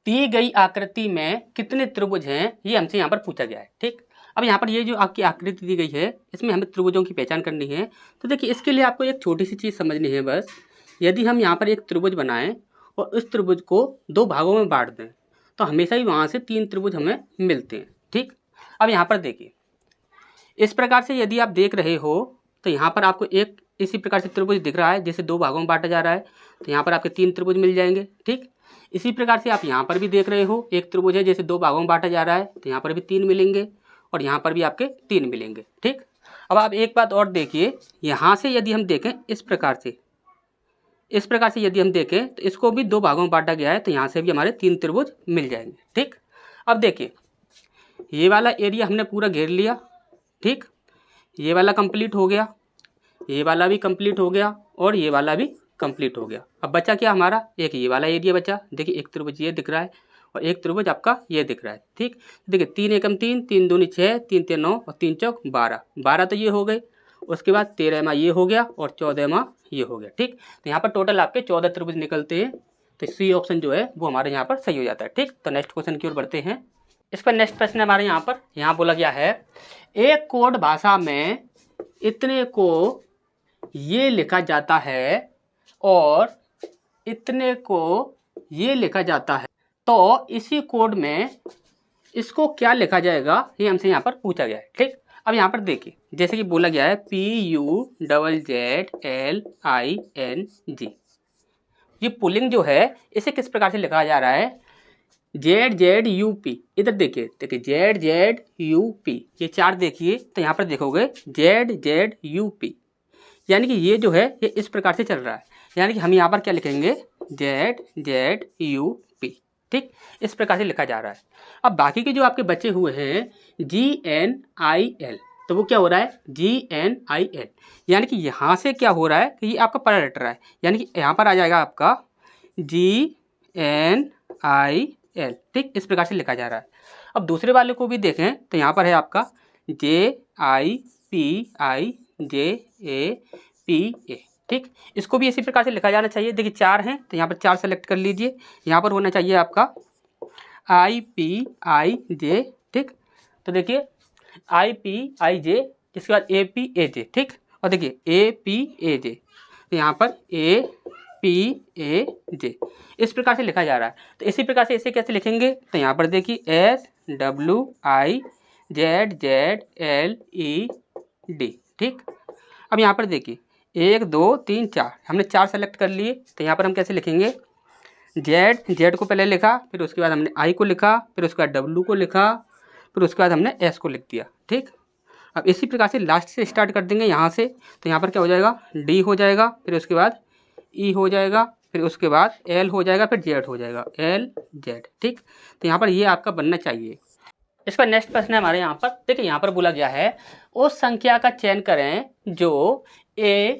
दी गई आकृति में कितने त्रिभुज हैं, ये हमसे यहाँ पर पूछा गया है। ठीक, अब यहाँ पर ये जो आपकी आकृति दी गई है इसमें हमें त्रिभुजों की पहचान करनी है। तो देखिए इसके लिए आपको एक छोटी सी चीज़ समझनी है बस। यदि हम यहाँ पर एक त्रिभुज बनाएं और उस त्रिभुज को दो भागों में बांट दें तो हमेशा ही वहाँ से तीन त्रिभुज हमें मिलते हैं। ठीक, अब यहाँ पर देखिए इस प्रकार से यदि आप देख रहे हो तो यहाँ पर आपको एक इसी प्रकार से त्रिभुज दिख रहा है जिसे दो भागों में बांटा जा रहा है, तो यहाँ पर आपके तीन त्रिभुज मिल जाएंगे। ठीक, इसी प्रकार से आप यहाँ पर भी देख रहे हो एक त्रिभुज है जैसे दो भागों में बांटा जा रहा है, तो यहाँ पर भी तीन मिलेंगे और यहाँ पर भी आपके तीन मिलेंगे। ठीक, अब आप एक बात और देखिए, यहाँ से यदि हम देखें इस प्रकार से यदि हम देखें तो इसको भी दो भागों में बांटा गया है, तो यहाँ से भी हमारे तीन त्रिभुज मिल जाएंगे। ठीक, अब देखिए ये वाला एरिया हमने पूरा घेर लिया। ठीक, ये वाला कंप्लीट हो गया, ये वाला भी कंप्लीट हो गया और ये वाला भी कंप्लीट हो गया। अब बचा क्या हमारा, एक ये वाला एरिया बचा। देखिए एक त्रिभुज ये दिख रहा है और एक त्रिभुज आपका ये दिख रहा है। ठीक, देखिए 3 एकम 3, 3 दूनी 6, 3 3 9 और 3 चौक 12, 12 तो ये हो गए। उसके बाद 13वां ये हो गया और 14वां ये हो गया। ठीक, तो यहाँ पर टोटल आपके 14 त्रिभुज निकलते हैं, तो सी ऑप्शन जो है वो हमारे यहाँ पर सही हो जाता है। ठीक, तो नेक्स्ट क्वेश्चन की ओर बढ़ते हैं। इस पर नेक्स्ट प्रश्न हमारे यहाँ बोला गया है, एक कोड भाषा में इतने को ये लिखा जाता है और इतने को ये लिखा जाता है, तो इसी कोड में इसको क्या लिखा जाएगा, ये हमसे यहाँ पर पूछा गया है। ठीक, अब यहाँ पर देखिए जैसे कि बोला गया है PUZZLING, ये पुलिंग जो है इसे किस प्रकार से लिखा जा रहा है, ZZUP। इधर देखिए ZZUP, ये चार देखिए तो यहाँ पर देखोगे ZZUP, यानी कि ये जो है ये इस प्रकार से चल रहा है, यानी कि हम यहाँ पर क्या लिखेंगे ZZUP। ठीक, इस प्रकार से लिखा जा रहा है। अब बाकी के जो आपके बचे हुए हैं GNIL, तो वो क्या हो रहा है GNIL, यानी कि यहाँ से क्या हो रहा है कि ये आपका पहला लेटर है, यानी कि यहाँ पर आ जाएगा आपका GNIL। ठीक, इस प्रकार से लिखा जा रहा है। अब दूसरे वाले को भी देखें तो यहाँ पर है आपका JIPIJAPA। ठीक, इसको भी इसी प्रकार से लिखा जाना चाहिए। देखिए चार हैं तो यहाँ पर चार सेलेक्ट कर लीजिए, यहाँ पर होना चाहिए आपका IPIJ। ठीक, तो देखिए IPIJ, इसके बाद APAJ। ठीक, और देखिए APAJ, तो यहाँ पर APAJ, इस प्रकार से लिखा जा रहा है। तो इसी प्रकार से इसे कैसे लिखेंगे, तो यहाँ पर देखिए SWIZZLED। ठीक, अब यहाँ पर देखिए 1 2 3 4, हमने चार सेलेक्ट कर लिए, तो यहाँ पर हम कैसे लिखेंगे Z को पहले लिखा, फिर उसके बाद हमने I को लिखा, फिर उसके बाद W को लिखा, फिर उसके बाद हमने S को लिख दिया। ठीक, अब इसी प्रकार से लास्ट से स्टार्ट कर देंगे यहाँ से, तो यहाँ पर क्या हो जाएगा D हो जाएगा, फिर उसके बाद E हो जाएगा, फिर उसके बाद L हो जाएगा, फिर Z हो जाएगा LZ। ठीक, तो यहाँ पर ये आपका बनना चाहिए। इसका नेक्स्ट प्रश्न है हमारे यहाँ पर, देखिए यहाँ पर बोला गया है उस संख्या का चयन करें जो A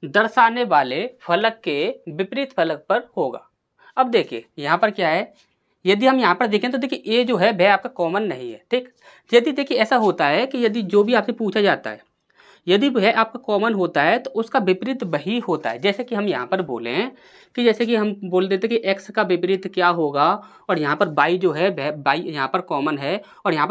दर्शाने वाले फलक के विपरीत फलक पर होगा। अब देखिए यहाँ पर क्या है, यदि हम यहाँ पर देखें तो देखिए A जो है वह आपका कॉमन नहीं है। ठीक, यदि देखिए ऐसा होता है कि यदि जो भी आपसे पूछा जाता है यदि वह आपका कॉमन होता है तो उसका विपरीत वही होता है। जैसे कि हम यहाँ पर बोलें कि जैसे कि हम बोल देते कि x का विपरीत क्या होगा, और यहाँ पर y जो है वह y यहाँ पर कॉमन है, और यहाँ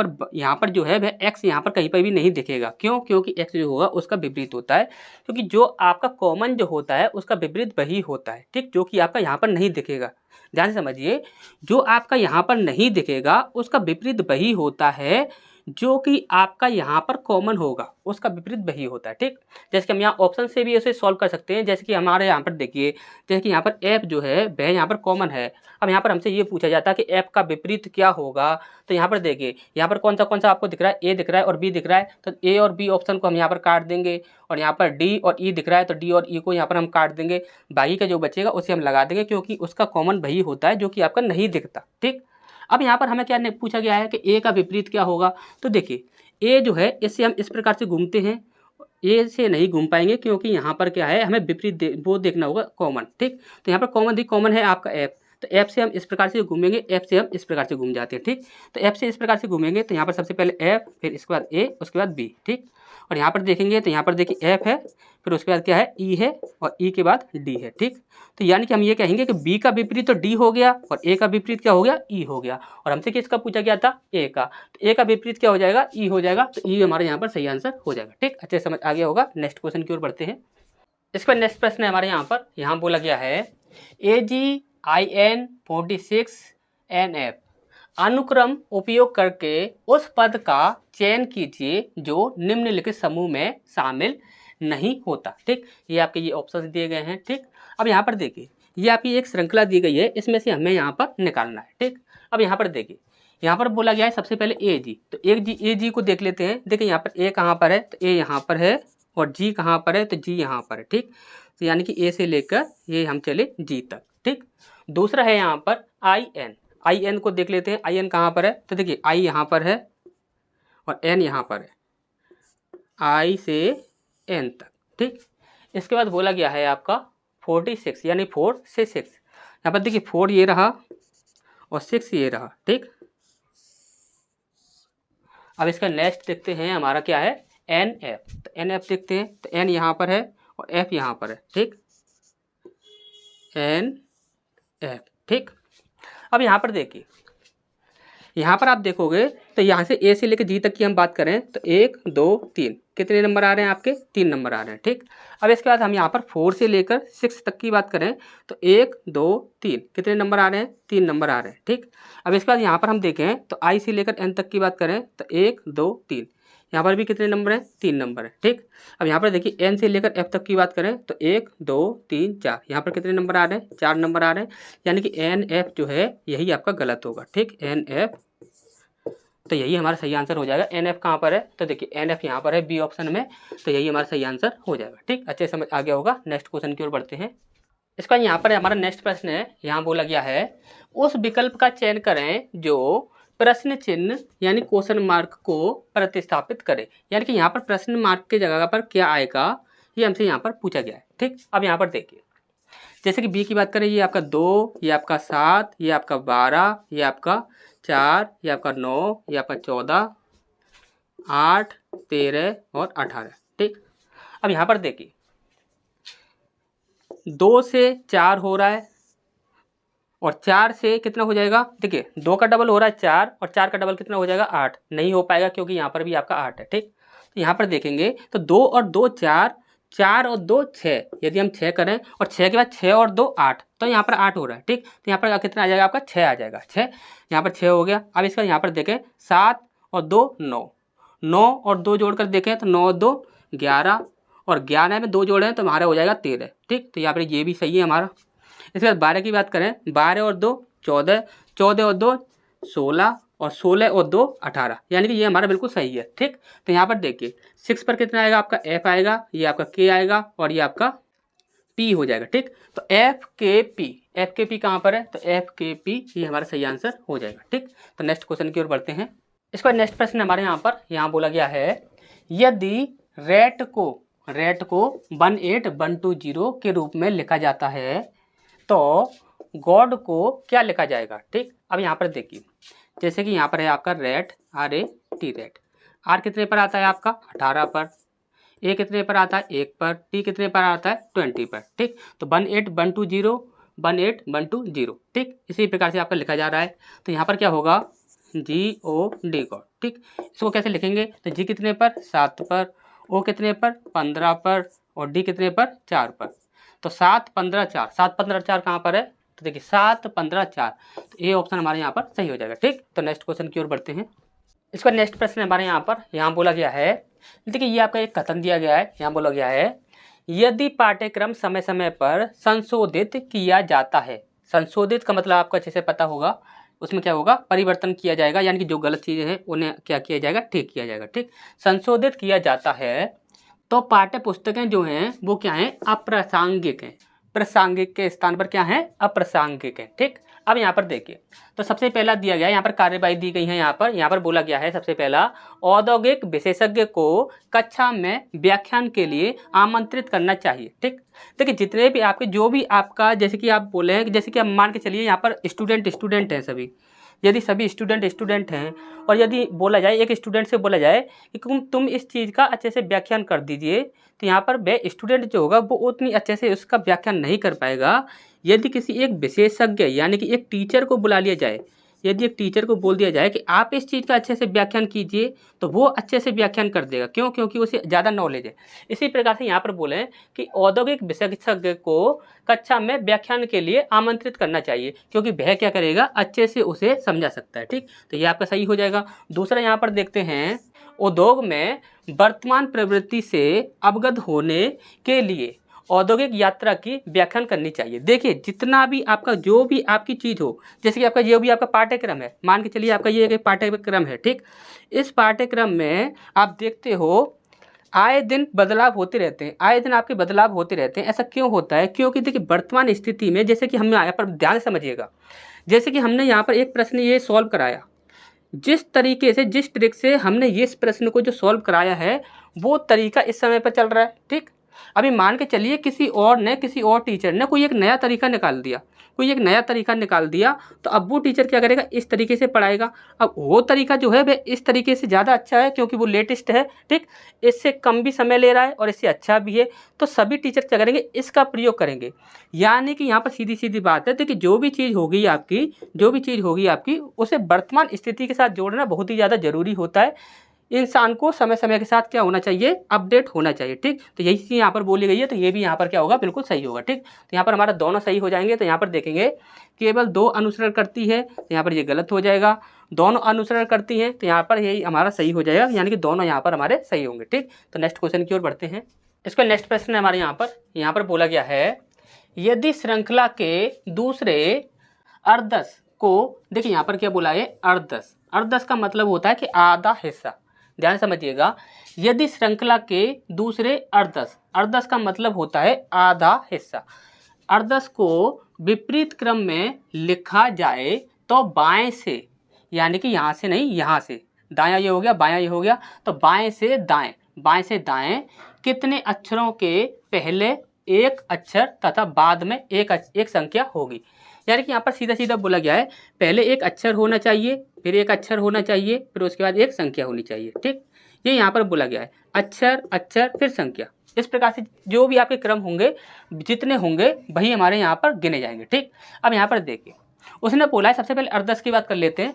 पर जो है वह x यहाँ पर कहीं पर भी नहीं दिखेगा। क्यों, क्योंकि x जो होगा उसका विपरीत होता है, क्योंकि जो आपका कॉमन जो होता है उसका विपरीत वही होता है। ठीक, जो कि आपका यहाँ पर नहीं दिखेगा, ध्यान से समझिए, जो आपका यहाँ पर नहीं दिखेगा उसका विपरीत वही होता है, जो कि आपका यहाँ पर कॉमन होगा उसका विपरीत वही होता है। ठीक, जैसे कि हम यहाँ ऑप्शन से भी इसे सॉल्व कर सकते हैं। जैसे कि हमारे यहाँ पर देखिए, जैसे कि यहाँ पर f जो है वह यहाँ पर कॉमन है। अब यहाँ पर हमसे ये पूछा जाता है कि f का विपरीत क्या होगा, तो यहाँ पर देखिए यहाँ पर कौन सा आपको दिख रहा है, a दिख रहा है और b दिख रहा है, तो a और b ऑप्शन को हम यहाँ पर काट देंगे, और यहाँ पर d और e दिख रहा है तो d और e को यहाँ पर हम काट देंगे, बाकी का जो बचेगा उसे हम लगा देंगे, क्योंकि उसका कॉमन वही होता है जो कि आपका नहीं दिखता। ठीक, अब यहाँ पर हमें क्या पूछा गया है कि a का विपरीत क्या होगा, तो देखिए a जो है इससे हम इस प्रकार से घूमते हैं, a से नहीं घूम पाएंगे क्योंकि यहाँ पर क्या है हमें विपरीत वो देखना होगा कॉमन। ठीक, तो यहाँ पर कॉमन है आपका f, तो f से हम इस प्रकार से घूमेंगे, f से हम इस प्रकार से घूम जाते हैं। ठीक, तो f से इस प्रकार से घूमेंगे तो यहाँ पर सबसे पहले f, फिर इसके बाद a, उसके बाद b। ठीक, और यहाँ पर देखेंगे तो यहाँ पर देखिए एफ है, फिर उसके बाद क्या है ई है, और ई के बाद डी है। ठीक, तो यानी कि हम ये कहेंगे कि बी का विपरीत तो डी हो गया और ए का विपरीत क्या हो गया, ई हो गया। और हमसे किसका पूछा गया था, ए का, तो ए का विपरीत क्या हो जाएगा, ई हो जाएगा। तो ई हमारे यहाँ पर सही आंसर हो जाएगा। ठीक, अच्छे समझ आ गया होगा। नेक्स्ट क्वेश्चन की ओर बढ़ते हैं। इसके बाद नेक्स्ट प्रश्न है हमारे यहाँ पर, यहाँ बोला गया है AGIN46NF अनुक्रम उपयोग करके उस पद का चयन कीजिए जो निम्नलिखित समूह में शामिल नहीं होता। ठीक, ये आपके ये ऑप्शन दिए गए हैं। ठीक, अब यहाँ पर देखिए ये आपकी एक श्रृंखला दी गई है, इसमें से हमें यहाँ पर निकालना है। ठीक, अब यहाँ पर देखिए यहाँ पर बोला गया है सबसे पहले AG, तो AG को देख लेते हैं। देखिए यहाँ पर A कहाँ पर है, तो A यहाँ पर है, और G कहाँ पर है, तो G यहाँ पर है। ठीक, तो यानी कि A से लेकर ये हम चले G तक। ठीक, दूसरा है यहाँ पर IN को देख लेते हैं। IN कहाँ पर है, तो देखिए I यहाँ पर है और N यहाँ पर है, I से N तक। ठीक, इसके बाद बोला गया है आपका 46 यानी 4 से 6। यहाँ पर देखिए 4 ये रहा और 6 ये रहा। ठीक, अब इसका नेक्स्ट देखते हैं हमारा क्या है NF, तो NF देखते हैं, तो N यहाँ पर है और F यहाँ पर है। ठीक, NF। ठीक, अब यहाँ पर देखिए यहाँ पर आप देखोगे तो यहाँ से A से लेकर G तक की हम बात करें तो 1 2 3 कितने नंबर आ रहे हैं आपके, 3 नंबर आ रहे हैं। ठीक, अब इसके बाद हम यहाँ पर 4 से लेकर 6 तक की बात करें तो 1 2 3 कितने नंबर आ रहे हैं, 3 नंबर आ रहे हैं। ठीक, अब इसके बाद यहाँ पर हम देखें तो I से लेकर N तक की बात करें तो 1 2 3 यहाँ पर भी कितने नंबर हैं, 3 नंबर है। ठीक, अब यहाँ पर देखिए N से लेकर F तक की बात करें तो 1 2 3 4 यहाँ पर कितने नंबर आ रहे हैं, 4 नंबर आ रहे हैं। यानी कि NF जो है यही आपका गलत होगा। ठीक, NF, तो यही हमारा सही आंसर हो जाएगा। NF कहाँ पर है, तो देखिए NF यहाँ पर है बी ऑप्शन में, तो यही हमारा सही आंसर हो जाएगा। ठीक, अच्छे समझ आ गया होगा। नेक्स्ट क्वेश्चन की ओर बढ़ते हैं। इसका यहाँ पर हमारा नेक्स्ट प्रश्न है, यहाँ बोला गया है उस विकल्प का चयन करें जो प्रश्न चिन्ह यानी क्वेश्चन मार्क को प्रतिस्थापित करे। यानी कि यहाँ पर प्रश्न मार्क की जगह पर क्या आएगा, ये हमसे यहाँ पर पूछा गया है। ठीक, अब यहाँ पर देखिए जैसे कि बी की बात करें, ये आपका 2, ये आपका 7, ये आपका 12, ये आपका 4, ये आपका 9, ये आपका 14, 8, 13 और 18। ठीक, अब यहाँ पर देखिए 2 से 4 हो रहा है और 4 से कितना हो जाएगा, देखिए 2 का डबल हो रहा है 4 और 4 का डबल कितना हो जाएगा 8, नहीं हो पाएगा क्योंकि यहाँ पर भी आपका 8 है। ठीक, तो यहाँ पर देखेंगे तो 2 और 2 4, 4 और 2 6, यदि हम 6 करें और 6 के बाद 6 और 2 8, तो यहाँ पर 8 हो रहा है। ठीक, तो यहाँ पर कितना आ जाएगा आपका 6 आ जाएगा, 6 यहाँ पर 6 हो गया। अब इसका यहाँ पर देखें 7 और 2 9, 9 और 2 जोड़कर देखें तो 9 और 2 11 और 11 में 2 जोड़े हैं तो हमारा हो जाएगा 13। ठीक, तो यहाँ पर ये भी सही है हमारा। इसके बाद 12 की बात करें, 12 और 2 14, 14 और 2 16 और 16 और 2 18, यानी कि ये हमारा बिल्कुल सही है। ठीक, तो यहाँ पर देखिए 6 पर कितना आएगा आपका F आएगा, ये आपका K आएगा और ये आपका P हो जाएगा। ठीक, तो FKP कहाँ पर है, तो FKP ये हमारा सही आंसर हो जाएगा। ठीक, तो नेक्स्ट क्वेश्चन की ओर बढ़ते हैं। इसका नेक्स्ट प्रश्न हमारे यहाँ पर यहाँ बोला गया है यदि रेट को 18120 के रूप में लिखा जाता है तो गॉड को क्या लिखा जाएगा। ठीक, अब यहाँ पर देखिए जैसे कि यहाँ पर है आपका रेट RAT रेट, R कितने पर आता है आपका 18 पर, A कितने पर आता है 1 पर, T कितने पर आता है 20 पर। ठीक, तो 18120। ठीक, इसी प्रकार से आपका लिखा जा रहा है। तो यहाँ पर क्या होगा GOD गॉड। ठीक, इसको कैसे लिखेंगे, तो G कितने पर 7 पर, O कितने पर 15 पर और D कितने पर 4 पर। तो 7 15 4, 7 15 4 कहाँ पर है, तो देखिए 7 15 4, तो ये ऑप्शन हमारे यहाँ पर सही हो जाएगा। ठीक, तो नेक्स्ट क्वेश्चन की ओर बढ़ते हैं। इसका नेक्स्ट प्रश्न हमारे यहाँ पर यहाँ बोला गया है, देखिए ये आपका एक कथन दिया गया है, यहाँ बोला गया है यदि पाठ्यक्रम समय समय पर संशोधित किया जाता है। संशोधित का मतलब आपको अच्छे से पता होगा, उसमें क्या होगा परिवर्तन किया जाएगा, यानी कि जो गलत चीज़ें हैं उन्हें क्या किया जाएगा, ठीक किया जाएगा। ठीक, संशोधित किया जाता है तो पाठ्य पुस्तकें जो हैं वो क्या हैं, अप्रासंगिक हैं। प्रासंगिक के स्थान पर क्या है, अप्रासंगिक है। ठीक, अब यहाँ पर देखिए तो सबसे पहला दिया गया है यहाँ पर कार्यवाही दी गई है। यहाँ पर बोला गया है सबसे पहला औद्योगिक विशेषज्ञ को कक्षा में व्याख्यान के लिए आमंत्रित करना चाहिए। ठीक, देखिए जितने भी आपके जो भी आपका जैसे कि आप बोले हैं कि जैसे कि आप मान के चलिए यहाँ पर स्टूडेंट हैं सभी, यदि सभी स्टूडेंट हैं और यदि बोला जाए एक स्टूडेंट से बोला जाए कि तुम इस चीज़ का अच्छे से व्याख्यान कर दीजिए, तो यहाँ पर वह स्टूडेंट जो होगा वो उतनी अच्छे से उसका व्याख्यान नहीं कर पाएगा। यदि किसी एक विशेषज्ञ यानी कि एक टीचर को बुला लिया जाए, यदि एक टीचर को बोल दिया जाए कि आप इस चीज़ का अच्छे से व्याख्यान कीजिए, तो वो अच्छे से व्याख्यान कर देगा। क्यों? क्योंकि उसे ज़्यादा नॉलेज है। इसी प्रकार से यहाँ पर बोले कि औद्योगिक विशेषज्ञ को कक्षा में व्याख्यान के लिए आमंत्रित करना चाहिए, क्योंकि वह क्या करेगा, अच्छे से उसे समझा सकता है। ठीक, तो ये आपका सही हो जाएगा। दूसरा यहाँ पर देखते हैं, उद्योग में वर्तमान प्रवृत्ति से अवगत होने के लिए औद्योगिक यात्रा की व्याख्यान करनी चाहिए। देखिए, जितना भी आपका जो भी आपकी चीज़ हो, जैसे कि आपका जो भी आपका पाठ्यक्रम है, मान के चलिए आपका ये एक पाठ्यक्रम है, ठीक, इस पाठ्यक्रम में आप देखते हो आए दिन बदलाव होते रहते हैं, आए दिन आपके बदलाव होते रहते हैं। ऐसा क्यों होता है? क्योंकि देखिए, वर्तमान स्थिति में जैसे कि हमने यहाँ पर ध्यान से समझिएगा, जैसे कि हमने यहाँ पर एक प्रश्न ये सॉल्व कराया, जिस तरीके से जिस ट्रिक से हमने इस प्रश्न को जो सॉल्व कराया है वो तरीका इस समय पर चल रहा है। ठीक, अभी मान के चलिए किसी और टीचर ने कोई एक नया तरीका निकाल दिया, तो अब वो टीचर क्या करेगा, इस तरीके से पढ़ाएगा। अब वो तरीका जो है वह इस तरीके से ज़्यादा अच्छा है क्योंकि वो लेटेस्ट है। ठीक, इससे कम भी समय ले रहा है और इससे अच्छा भी है, तो सभी टीचर क्या करेंगे, इसका प्रयोग करेंगे। यानी कि यहाँ पर सीधी सीधी बात है, देखिए जो भी चीज़ होगी आपकी उसे वर्तमान स्थिति के साथ जोड़ना बहुत ही ज़्यादा जरूरी होता है। इंसान को समय समय के साथ क्या होना चाहिए, अपडेट होना चाहिए। ठीक, तो यही चीज़ यहाँ पर बोली गई है, तो ये भी यहाँ पर क्या होगा, बिल्कुल सही होगा। ठीक, तो यहाँ पर हमारा दोनों सही हो जाएंगे। तो यहाँ पर देखेंगे केवल 2 अनुसरण करती है, तो यहाँ पर ये गलत हो जाएगा। दोनों अनुसरण करती हैं, तो यहाँ पर यही हमारा सही हो जाएगा, यानी कि दोनों यहाँ पर हमारे सही होंगे। ठीक, तो नेक्स्ट क्वेश्चन की ओर बढ़ते हैं। इसका नेक्स्ट प्रश्न है हमारे यहाँ पर बोला गया है, यदि श्रृंखला के दूसरे अर्धश को, देखिए यहाँ पर क्या बोला है, अर्धश का मतलब होता है कि आधा हिस्सा। ध्यान समझिएगा, यदि श्रृंखला के दूसरे अर्धश का मतलब होता है आधा हिस्सा। अर्धश को विपरीत क्रम में लिखा जाए तो बाएं से, यानी कि यहाँ से नहीं, यहाँ से दायां ये हो गया, बायां ये हो गया, तो बाएं से दाएं कितने अक्षरों के पहले एक अक्षर तथा बाद में एक संख्या होगी। यानी कि यहाँ पर सीधा सीधा बोला गया है, पहले एक अक्षर होना चाहिए, फिर एक अक्षर होना चाहिए, फिर उसके बाद एक संख्या होनी चाहिए। ठीक, ये यहाँ पर बोला गया है, अक्षर फिर संख्या। इस प्रकार से जो भी आपके क्रम होंगे, जितने होंगे वही हमारे यहाँ पर गिने जाएंगे। ठीक, अब यहाँ पर देखिए, उसने बोला है, सबसे पहले अर्धश की बात कर लेते हैं।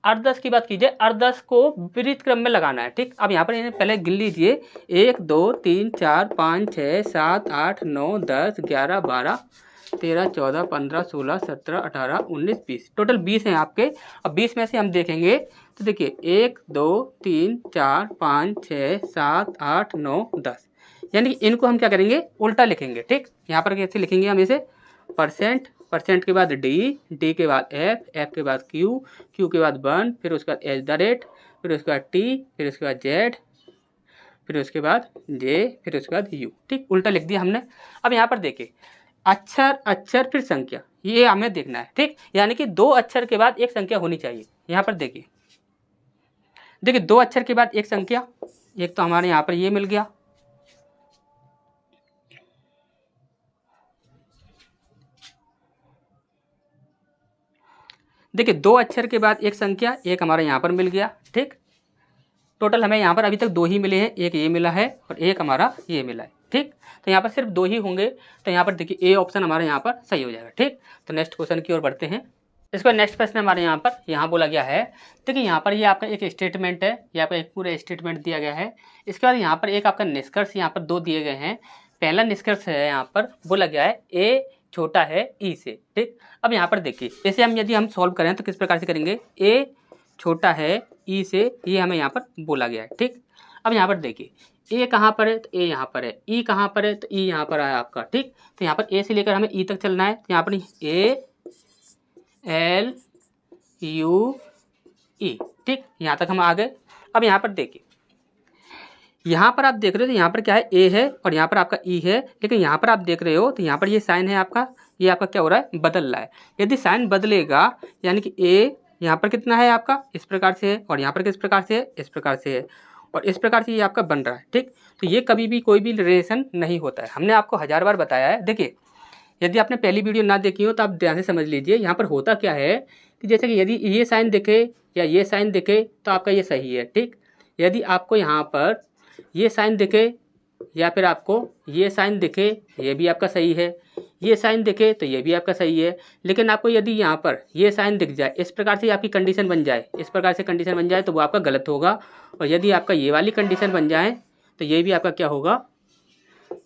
अर्धश की बात कीजिए, अर्धश को विपरीत क्रम में लगाना है। ठीक, अब यहाँ पर पहले गिन लीजिए, 1 2 3 4 5 6 7 8 9 10 11 12 13 14 15 16 17 18 19 20, टोटल 20 हैं आपके। अब 20 में से हम देखेंगे तो देखिए 1 2 3 4 5 6 7 8 9 10, यानी कि इनको हम क्या करेंगे, उल्टा लिखेंगे। ठीक, यहाँ पर कैसे लिखेंगे हम इसे, परसेंट के बाद डी के बाद एफ के बाद क्यू के बाद 1, फिर उसके बाद @ फिर उसके बाद टी, फिर उसके बाद जेड, फिर उसके बाद जे, फिर उसके बाद यू। ठीक, उल्टा लिख दिया हमने। अब यहाँ पर देखिए, अक्षर फिर संख्या, ये हमें देखना है। ठीक, यानी कि 2 अक्षर के बाद एक संख्या होनी चाहिए। यहाँ पर देखिए 2 अक्षर के बाद एक संख्या, एक तो हमारे यहाँ पर ये मिल गया, देखिए 2 अक्षर के बाद एक संख्या, एक हमारे यहाँ पर मिल गया। ठीक, टोटल हमें यहाँ पर अभी तक 2 ही मिले हैं, एक ये मिला है और एक हमारा ये मिला है। ठीक, तो यहाँ पर सिर्फ 2 ही होंगे, तो यहाँ पर देखिए ए ऑप्शन हमारे यहाँ पर सही हो जाएगा। ठीक, तो नेक्स्ट क्वेश्चन की ओर बढ़ते हैं। इसका नेक्स्ट प्रश्न हमारे यहाँ बोला गया है, देखिए यहाँ पर ये आपका एक स्टेटमेंट है, ये आपका एक पूरा स्टेटमेंट दिया गया है। इसके बाद यहाँ पर एक आपका निष्कर्ष यहाँ पर 2 दिए गए हैं। पहला निष्कर्ष है, यहाँ पर बोला गया है ए छोटा है ई से। ठीक, अब यहाँ पर देखिए, इसे यदि हम सॉल्व करें तो किस प्रकार से करेंगे, ए छोटा है ई से, ये हमें यहाँ पर बोला गया है। ठीक, अब यहाँ पर देखिए, ए कहाँ पर है, तो ए यहाँ पर है, ई कहाँ पर है, तो ई यहाँ पर है आपका। ठीक, तो यहाँ पर ए से लेकर हमें ई तक चलना है, तो यहाँ पर ए एल यू ई। ठीक, यहाँ तक हम आ गए। अब यहाँ पर देखिए, यहाँ पर आप देख रहे हो तो यहाँ पर क्या है, ए है और यहाँ पर आपका ई है, लेकिन यहाँ पर आप देख रहे हो तो यहाँ पर ये साइन है आपका, ये आपका क्या हो रहा है, बदल रहा है। यदि साइन बदलेगा, यानी कि ए यहाँ पर कितना है आपका, इस प्रकार से है, और यहाँ पर किस प्रकार से है, इस प्रकार से है, और इस प्रकार से ये आपका बन रहा है। ठीक, तो ये कभी भी कोई भी रिलेशन नहीं होता है, हमने आपको 1000 बार बताया है। देखिए यदि आपने पहली वीडियो ना देखी हो तो आप ध्यान से समझ लीजिए। यहाँ पर होता क्या है कि जैसे कि यदि ये साइन दिखे या ये साइन दिखे तो आपका ये सही है, ठीक। यदि आपको यहाँ पर ये साइन दिखे या फिर आपको ये साइन दिखे, ये भी आपका सही है। ये साइन दिखे तो ये भी आपका सही है। लेकिन आपको यदि यहाँ पर ये साइन दिख जाए, इस प्रकार से आपकी कंडीशन बन जाए, इस प्रकार से कंडीशन बन जाए तो वो आपका गलत होगा। और यदि आपका ये वाली कंडीशन बन जाए तो ये भी आपका क्या होगा,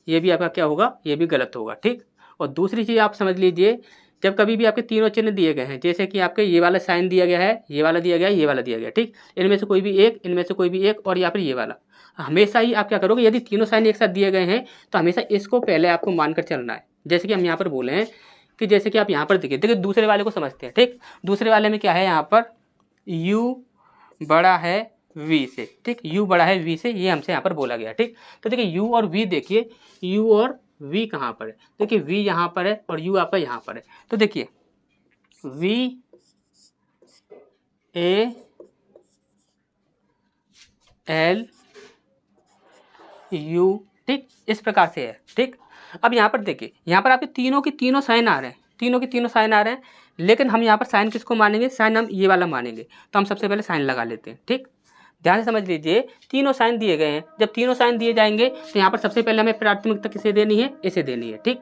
ये भी आपका क्या होगा, ये भी गलत होगा, ठीक। और दूसरी चीज़ आप समझ लीजिए, जब कभी भी आपके तीनों चिन्ह दिए गए हैं, जैसे कि आपके ये वाला साइन दिया गया है, ये वाला दिया गया है, ये वाला दिया गया है, ठीक। इनमें से कोई भी एक, इनमें से कोई भी एक, और या फिर ये वाला, हमेशा ही आप क्या करोगे, यदि तीनों साइन एक साथ दिए गए हैं तो हमेशा इसको पहले आपको मानकर चलना है। जैसे कि हम यहाँ पर बोले हैं कि जैसे कि आप यहाँ पर देखिए दूसरे वाले को समझते हैं, ठीक। दूसरे वाले में क्या है, यहाँ पर u बड़ा है v से, ठीक। u बड़ा है v से, ये हमसे यहाँ पर बोला गया, ठीक। तो देखिए u और v, देखिए u और v कहाँ पर है, देखिए v यहाँ पर है और u आपका यहाँ पर है। तो देखिए v a l u, ठीक, इस प्रकार से है, ठीक। अब यहाँ पर देखिए, यहाँ पर आपके तीनों की तीनों साइन आ रहे हैं, तीनों की तीनों साइन आ रहे हैं, लेकिन हम यहाँ पर साइन किसको मानेंगे, साइन हम ये वाला मानेंगे। तो हम सबसे पहले साइन लगा लेते हैं, ठीक। ध्यान से समझ लीजिए, तीनों साइन दिए गए हैं, जब तीनों साइन दिए जाएंगे तो यहाँ पर सबसे पहले हमें प्राथमिकता किसे देनी है, इसे देनी है, ठीक।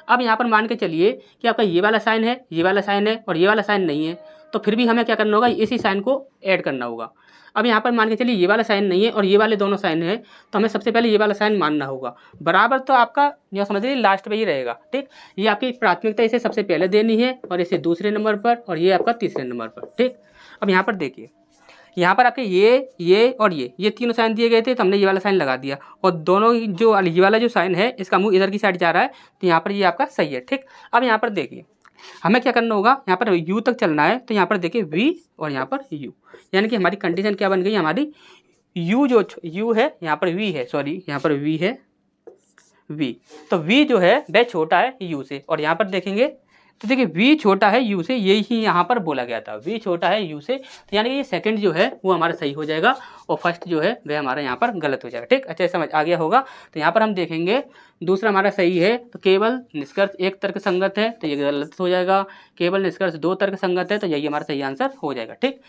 अब यहाँ पर मान के चलिए कि आपका ये वाला साइन है, ये वाला साइन है और ये वाला साइन नहीं है, तो फिर भी हमें क्या करना होगा, इसी साइन को ऐड करना होगा। अब यहाँ पर मान के चलिए ये वाला साइन नहीं है और ये वाले दोनों साइन है, तो हमें सबसे पहले ये वाला साइन मानना होगा। बराबर तो आपका जो समझ लीजिए लास्ट पे ही रहेगा, ठीक। ये आपकी प्राथमिकता इसे सबसे पहले देनी है और इसे दूसरे नंबर पर, और ये आपका तीसरे नंबर पर, ठीक। अब यहाँ पर देखिए, यहाँ पर आपके ये और ये तीनों साइन दिए गए थे, तो हमने ये वाला साइन लगा दिया, और दोनों जो ये वाला जो साइन है इसका मुंह इधर की साइड जा रहा है, तो यहाँ पर ये आपका सही है, ठीक। अब यहाँ पर देखिए हमें क्या करना होगा, यहाँ पर u तक चलना है, तो यहाँ पर देखिए v और यहाँ पर u, यानी कि हमारी कंडीशन क्या बन गई, हमारी u जो u है, यहाँ पर v है, सॉरी यहाँ पर v है, v, तो v जो है वह छोटा है u से। और यहाँ पर देखेंगे तो देखिए v छोटा है u से, यही यहाँ पर बोला गया था, v छोटा है u से, तो यानी कि ये सेकंड जो है वो हमारा सही हो जाएगा और फर्स्ट जो है वह हमारा यहाँ पर गलत हो जाएगा, ठीक। अच्छा समझ आ गया होगा। तो यहाँ पर हम देखेंगे दूसरा हमारा सही है, तो केवल निष्कर्ष एक तर्क संगत है तो ये गलत हो जाएगा, केवल निष्कर्ष दो तर्क संगत है तो यही हमारा सही आंसर हो जाएगा, ठीक।